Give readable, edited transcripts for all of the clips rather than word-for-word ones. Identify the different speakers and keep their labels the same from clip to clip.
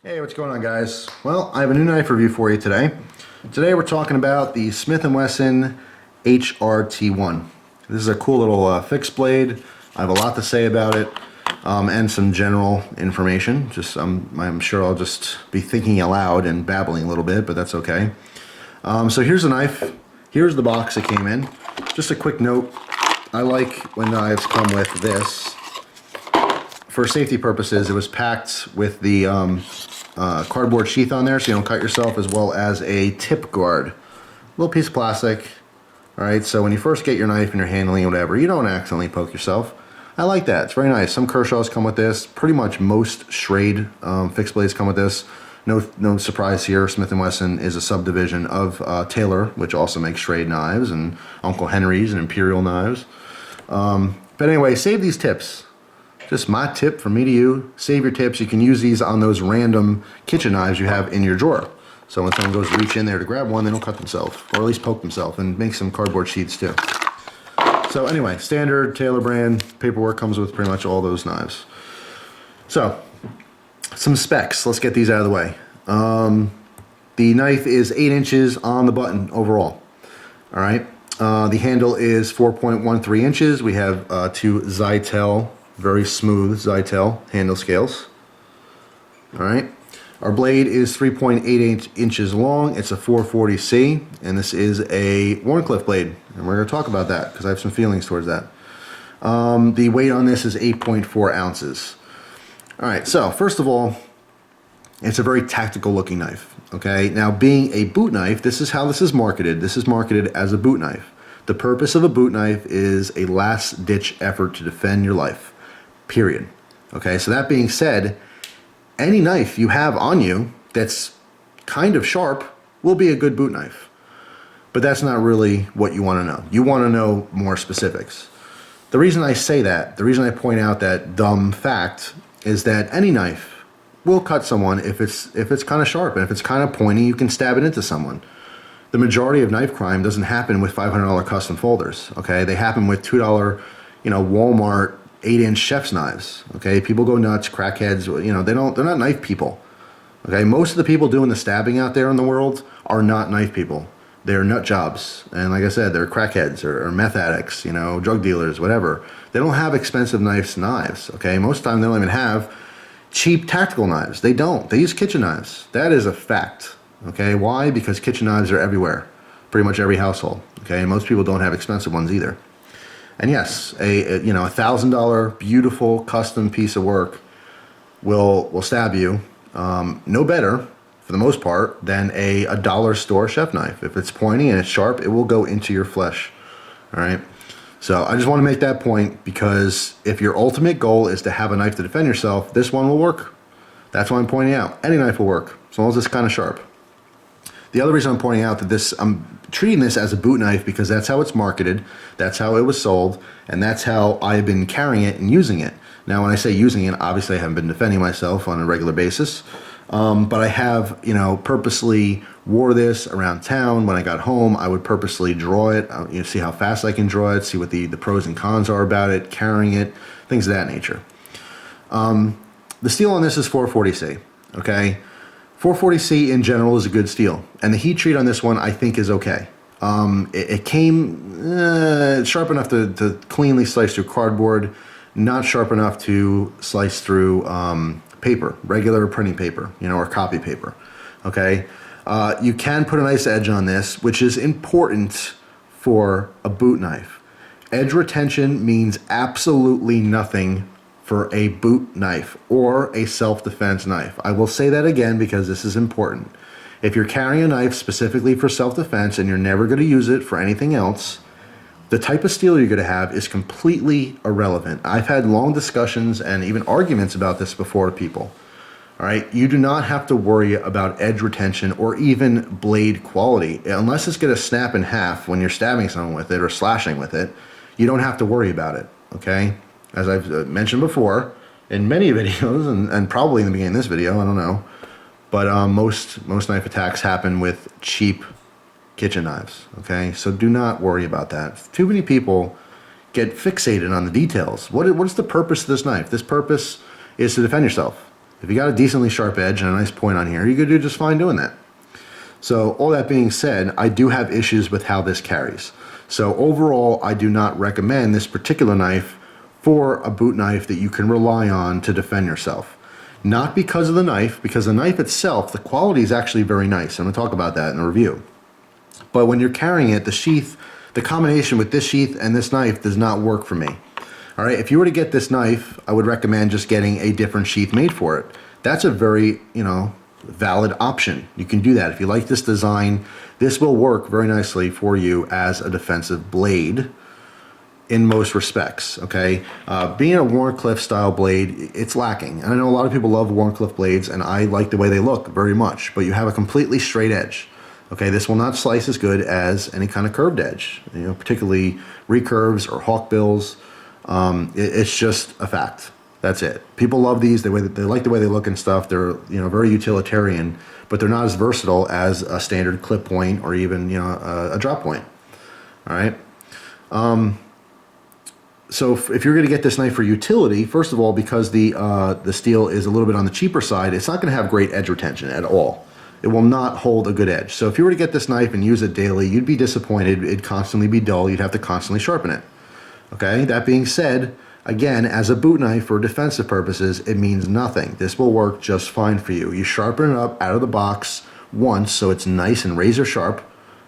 Speaker 1: Hey, what's going on, guys? Well, I have a new knife review for you today. Today we're talking about the Smith & Wesson HRT1. This is a cool little fixed blade. I have a lot to say about it and some general information. I'm sure I'll just be thinking aloud and babbling a little bit, but that's okay. So here's the knife. Here's the box it came in. Just a quick note. I like when knives come with this. For safety purposes, it was packed with the cardboard sheath on there so you don't cut yourself, as well as a tip guard. Little piece of plastic. Alright, so when you first get your knife and you're handling it, whatever, you don't accidentally poke yourself. I like that. It's very nice. Some Kershaws come with this. Pretty much most Schrade fixed blades come with this. No surprise here. Smith & Wesson is a subdivision of Taylor, which also makes Schrade knives, and Uncle Henry's and Imperial knives. But anyway, save these tips. Just my tip from me to you, save your tips. You can use these on those random kitchen knives you have in your drawer. So when someone goes to reach in there to grab one, they don't cut themselves, or at least poke themselves, and make some cardboard sheets too. So anyway, standard Taylor brand paperwork comes with pretty much all those knives. So, some specs. Let's get these out of the way. The knife is 8 inches on the button overall. All right. The handle is 4.13 inches. We have two Zytel, very smooth Zytel handle scales. All right. Our blade is 3.8 inches long. It's a 440C, and this is a Warncliffe blade, and we're going to talk about that because I have some feelings towards that. The weight on this is 8.4 ounces. All right. So first of all, it's a very tactical looking knife. Okay. Now, being a boot knife, this is how this is marketed. This is marketed as a boot knife. The purpose of a boot knife is a last ditch effort to defend your life. Period. Okay, so that being said, any knife you have on you that's kind of sharp will be a good boot knife. But that's not really what you want to know. You want to know more specifics. The reason I say that, the reason I point out that dumb fact, is that any knife will cut someone if it's kind of sharp, and if it's kind of pointy, you can stab it into someone. The majority of knife crime doesn't happen with $500 custom folders. Okay, they happen with $2, Walmart 8-inch chef's knives. Okay, people go nuts, crackheads. They're not knife people. Okay, most of the people doing the stabbing out there in the world are not knife people. They're nut jobs, and like I said, they're crackheads or meth addicts. Drug dealers, whatever. They don't have expensive knives. Okay, most of the time they don't even have cheap tactical knives. They don't. They use kitchen knives. That is a fact. Okay, why? Because kitchen knives are everywhere, pretty much every household. Okay, and most people don't have expensive ones either. And yes, a $1,000 beautiful custom piece of work will stab you no better, for the most part, than a dollar store chef knife. If it's pointy and it's sharp, it will go into your flesh. All right. So I just want to make that point, because if your ultimate goal is to have a knife to defend yourself, this one will work. That's why I'm pointing out. Any knife will work, as long as it's kind of sharp. The other reason I'm pointing out that I'm treating this as a boot knife because that's how it's marketed, that's how it was sold, and that's how I've been carrying it and using it. Now, when I say using it, obviously I haven't been defending myself on a regular basis, but I have, purposely wore this around town. When I got home, I would purposely draw it, see how fast I can draw it, see what the pros and cons are about it, carrying it, things of that nature. The steel on this is 440C, okay? 440C in general is a good steel, and the heat treat on this one I think is okay. It came sharp enough to cleanly slice through cardboard, not sharp enough to slice through paper, regular printing paper, or copy paper. Okay, you can put a nice edge on this, which is important for a boot knife. Edge retention means absolutely nothing for a boot knife or a self-defense knife. I will say that again because this is important. If you're carrying a knife specifically for self-defense and you're never going to use it for anything else, the type of steel you're going to have is completely irrelevant. I've had long discussions and even arguments about this before to people. All right, you do not have to worry about edge retention or even blade quality. Unless it's going to snap in half when you're stabbing someone with it or slashing with it, you don't have to worry about it, okay? As I've mentioned before in many videos, and probably in the beginning of this video, I don't know, but most knife attacks happen with cheap kitchen knives, okay? So do not worry about that. Too many people get fixated on the details. What is the purpose of this knife? This purpose is to defend yourself. If you got a decently sharp edge and a nice point on here, you could do just fine doing that. So all that being said, I do have issues with how this carries. So overall, I do not recommend this particular knife for a boot knife that you can rely on to defend yourself. Not because of the knife, because the knife itself, the quality is actually very nice. I'm going to talk about that in a review. But when you're carrying it, the sheath, the combination with this sheath and this knife does not work for me. All right, if you were to get this knife, I would recommend just getting a different sheath made for it. That's a very, valid option. You can do that. If you like this design, this will work very nicely for you as a defensive blade in most respects, okay? Being a Wharncliffe style blade, it's lacking. And I know a lot of people love Wharncliffe blades, and I like the way they look very much, but you have a completely straight edge. Okay, this will not slice as good as any kind of curved edge, particularly recurves or hawkbills. It's just a fact. That's it. People love these. They like the way they look and stuff. They're very utilitarian, but they're not as versatile as a standard clip point or even a drop point. All right. So if you're going to get this knife for utility, first of all, because the steel is a little bit on the cheaper side, it's not going to have great edge retention at all. It will not hold a good edge. So if you were to get this knife and use it daily, you'd be disappointed. It'd constantly be dull. You'd have to constantly sharpen it. Okay. That being said, again, as a boot knife for defensive purposes, it means nothing. This will work just fine for you. You sharpen it up out of the box once so it's nice and razor sharp.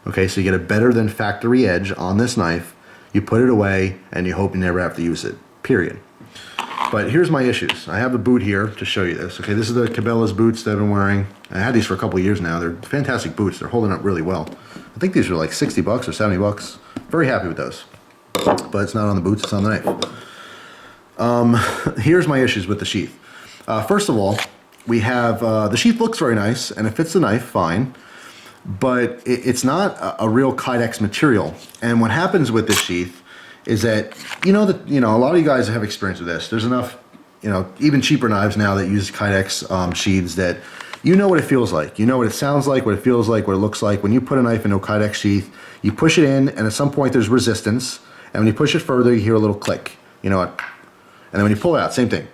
Speaker 1: Okay, so you get a better than factory edge on this knife. You put it away and you hope you never have to use it, period. But here's my issues. I have a boot here to show you this. Okay, this is the Cabela's boots that I've been wearing. I had these for a couple of years now. They're fantastic boots. They're holding up really well. I think these are like 60 bucks or 70 bucks. Very happy with those. But it's not on the boots, it's on the knife. Here's my issues with the sheath. First of all, we have, the sheath looks very nice and it fits the knife fine, but it's not a real Kydex material. And what happens with this sheath is that, a lot of you guys have experience with this. There's enough, even cheaper knives now that use Kydex sheaths that you know what it feels like. You know what it sounds like, what it feels like, what it looks like. When you put a knife into a Kydex sheath, you push it in and at some point there's resistance. And when you push it further, you hear a little click. You know what? And then when you pull it out, same thing.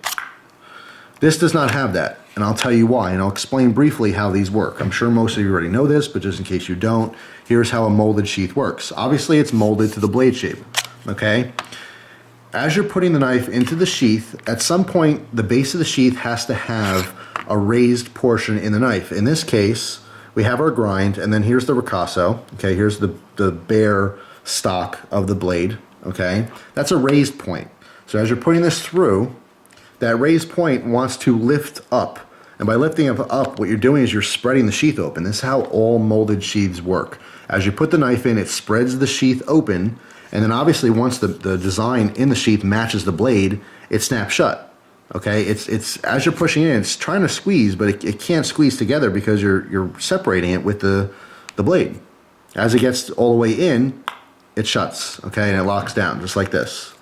Speaker 1: This does not have that, and I'll tell you why, and I'll explain briefly how these work. I'm sure most of you already know this, but just in case you don't, here's how a molded sheath works. Obviously, it's molded to the blade shape, okay? As you're putting the knife into the sheath, at some point, the base of the sheath has to have a raised portion in the knife. In this case, we have our grind, and then here's the ricasso, okay? Here's the bare stock of the blade, okay? That's a raised point. So as you're putting this through, that raised point wants to lift up. And by lifting it up, what you're doing is you're spreading the sheath open. This is how all molded sheaths work. As you put the knife in, it spreads the sheath open, and then obviously once the design in the sheath matches the blade, it snaps shut. Okay, it's as you're pushing in, it's trying to squeeze, but it can't squeeze together because you're separating it with the blade. As it gets all the way in, it shuts, okay, and it locks down, just like this.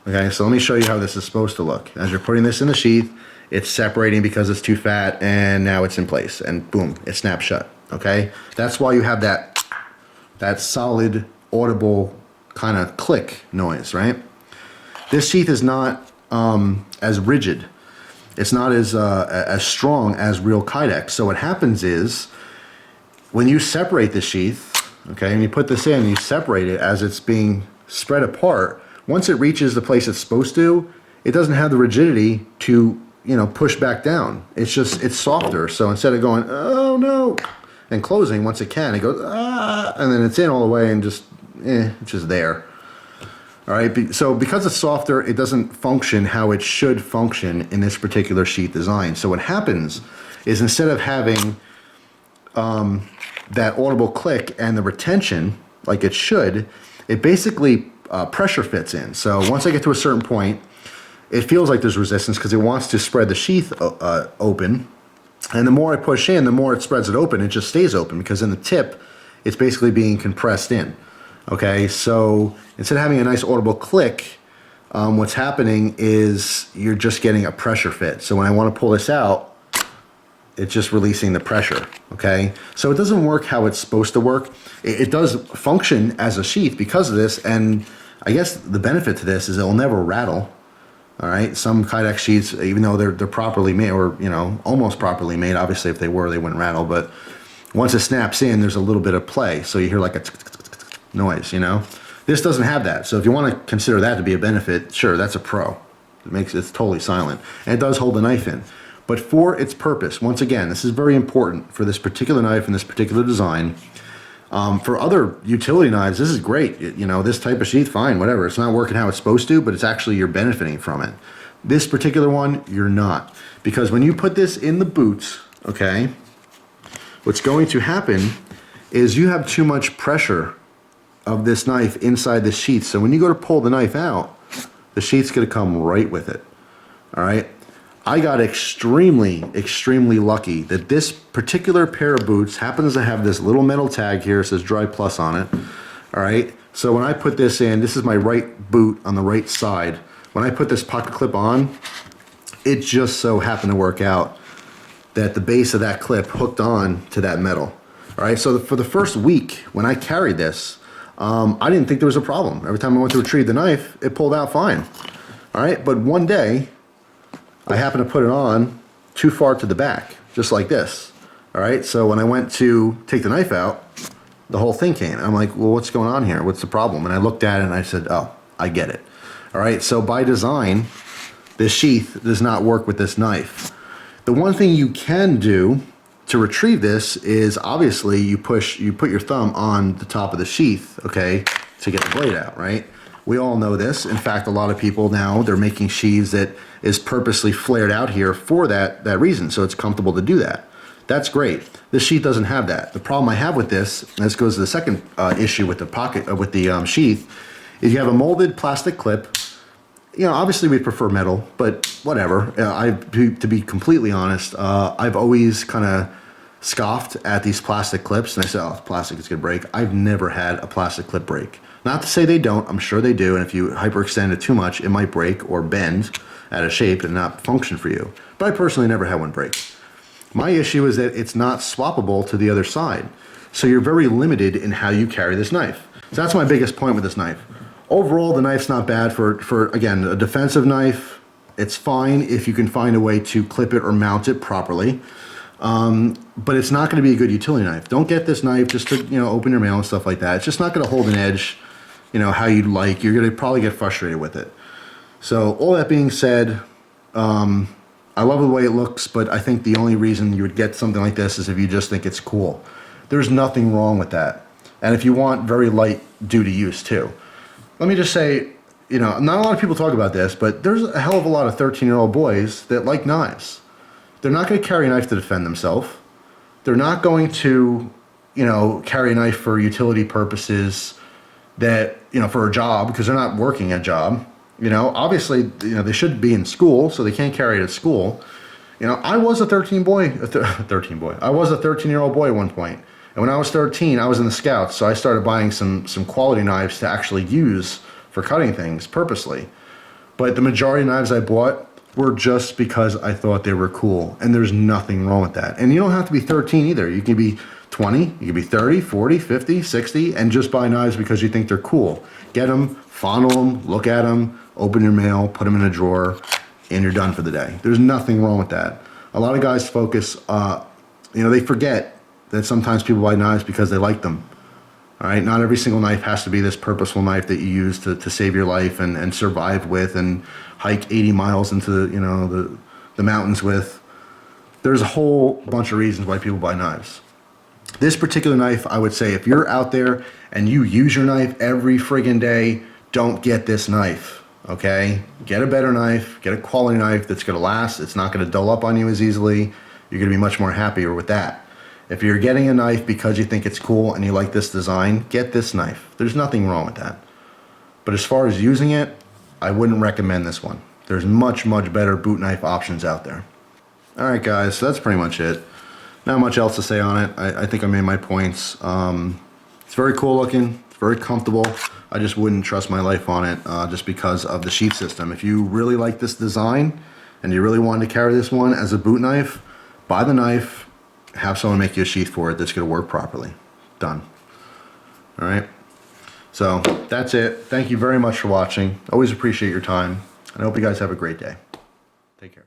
Speaker 1: Okay, so let me show you how this is supposed to look. As you're putting this in the sheath, it's separating because it's too fat, and now it's in place, and boom, it snaps shut, okay? That's why you have that solid, audible kind of click noise, right? This sheath is not as rigid. It's not as strong as real Kydex. So what happens is, when you separate the sheath, okay, and you put this in, you separate it as it's being spread apart, once it reaches the place it's supposed to, it doesn't have the rigidity to, push back down. It's softer. So instead of going, oh no, and closing, once it can, it goes, ah, and then it's in all the way and just, it's just there. All right, so because it's softer, it doesn't function how it should function in this particular sheath design. So what happens is instead of having that audible click and the retention like it should, it basically pressure fits in. So once I get to a certain point, it feels like there's resistance because it wants to spread the sheath open. And the more I push in, the more it spreads it open. It just stays open because in the tip, it's basically being compressed in. Okay, so instead of having a nice audible click, what's happening is you're just getting a pressure fit. So when I want to pull this out, it's just releasing the pressure, okay? So it doesn't work how it's supposed to work. It does function as a sheath because of this, and I guess the benefit to this is it will never rattle, All right, some Kydex sheaths, even though they're properly made, or you know, almost properly made. Obviously, if they were, they wouldn't rattle. But once it snaps in, there's a little bit of play, so you hear like a noise. You know, this doesn't have that. So if you want to consider that to be a benefit, sure, that's a pro. It's totally silent, and it does hold the knife in. But for its purpose, once again, this is very important for this particular knife and this particular design. For other utility knives, this is great. You know, this type of sheath, fine, whatever. It's not working how it's supposed to, but it's actually, you're benefiting from it. This particular one, you're not. Because when you put this in the boot, okay, what's going to happen is you have too much pressure of this knife inside the sheath. So when you go to pull the knife out, the sheath's gonna come right with it, all right? I got extremely, extremely lucky that this particular pair of boots happens to have this little metal tag here. It says Dry Plus on it. All right. So when I put this in, this is my right boot on the right side. When I put this pocket clip on, it just so happened to work out that the base of that clip hooked on to that metal. All right. So for the first week when I carried this, I didn't think there was a problem. Every time I went to retrieve the knife, it pulled out fine. All right. But one day, I happened to put it on too far to the back, just like this. All right, so when I went to take the knife out, the whole thing came. I'm like, well, what's going on here? What's the problem? And I looked at it and I said, oh, I get it. All right, so by design, this sheath does not work with this knife. The one thing you can do to retrieve this is obviously you put your thumb on the top of the sheath, okay, to get the blade out, right? We all know this. In fact, a lot of people now, they're making sheaths that is purposely flared out here for that reason, so it's comfortable to do that. That's great. This sheath doesn't have that. The problem I have with this, and this goes to the second issue with the pocket, with the sheath, is you have a molded plastic clip. You know, obviously we prefer metal, but whatever. To be completely honest, I've always kind of scoffed at these plastic clips, and I said, oh, plastic is gonna break. I've never had a plastic clip break. Not to say they don't, I'm sure they do, and if you hyperextend it too much, it might break or bend out of shape and not function for you. But I personally never had one break. My issue is that it's not swappable to the other side. So you're very limited in how you carry this knife. So that's my biggest point with this knife. Overall, the knife's not bad for again, a defensive knife. It's fine if you can find a way to clip it or mount it properly. But it's not gonna be a good utility knife. Don't get this knife just to, you know, open your mail and stuff like that. It's just not gonna hold an edge, you know, how you'd like. You're gonna probably get frustrated with it. So all that being said, I love the way it looks, but I think the only reason you would get something like this is if you just think it's cool. There's nothing wrong with that. And if you want very light duty use too. Let me just say, you know, not a lot of people talk about this, but there's a hell of a lot of 13-year-old boys that like knives. They're not going to carry a knife to defend themselves. They're not going to, you know, carry a knife for utility purposes that, you know, for a job, because they're not working a job. You know, obviously, you know, they should be in school, so they can't carry it at school. You know, I was a 13 boy. I was a 13-year-old boy at one point. And when I was 13, I was in the Scouts, so I started buying some quality knives to actually use for cutting things purposely. But the majority of knives I bought were just because I thought they were cool, and there's nothing wrong with that. And you don't have to be 13 either. You can be 20, you can be 30, 40, 50, 60, and just buy knives because you think they're cool. Get them, fondle them, look at them, open your mail, put them in a drawer, and you're done for the day. There's nothing wrong with that. A lot of guys focus, you know, they forget that sometimes people buy knives because they like them. All right, not every single knife has to be this purposeful knife that you use to save your life and survive with and hike 80 miles into the, you know, the mountains with. There's a whole bunch of reasons why people buy knives. This particular knife, I would say, if you're out there and you use your knife every friggin' day, don't get this knife, okay? Get a better knife, get a quality knife that's gonna last. It's not gonna dull up on you as easily. You're gonna be much more happier with that. If you're getting a knife because you think it's cool and you like this design, get this knife. There's nothing wrong with that. But as far as using it, I wouldn't recommend this one. There's much, much better boot knife options out there. All right, guys, so that's pretty much it. Not much else to say on it. I think I made my points. It's very cool looking. It's very comfortable. I just wouldn't trust my life on it just because of the sheath system. If you really like this design and you really wanted to carry this one as a boot knife, buy the knife, have someone make you a sheath for it that's going to work properly. Done. All right. So that's it. Thank you very much for watching. Always appreciate your time. And I hope you guys have a great day. Take care.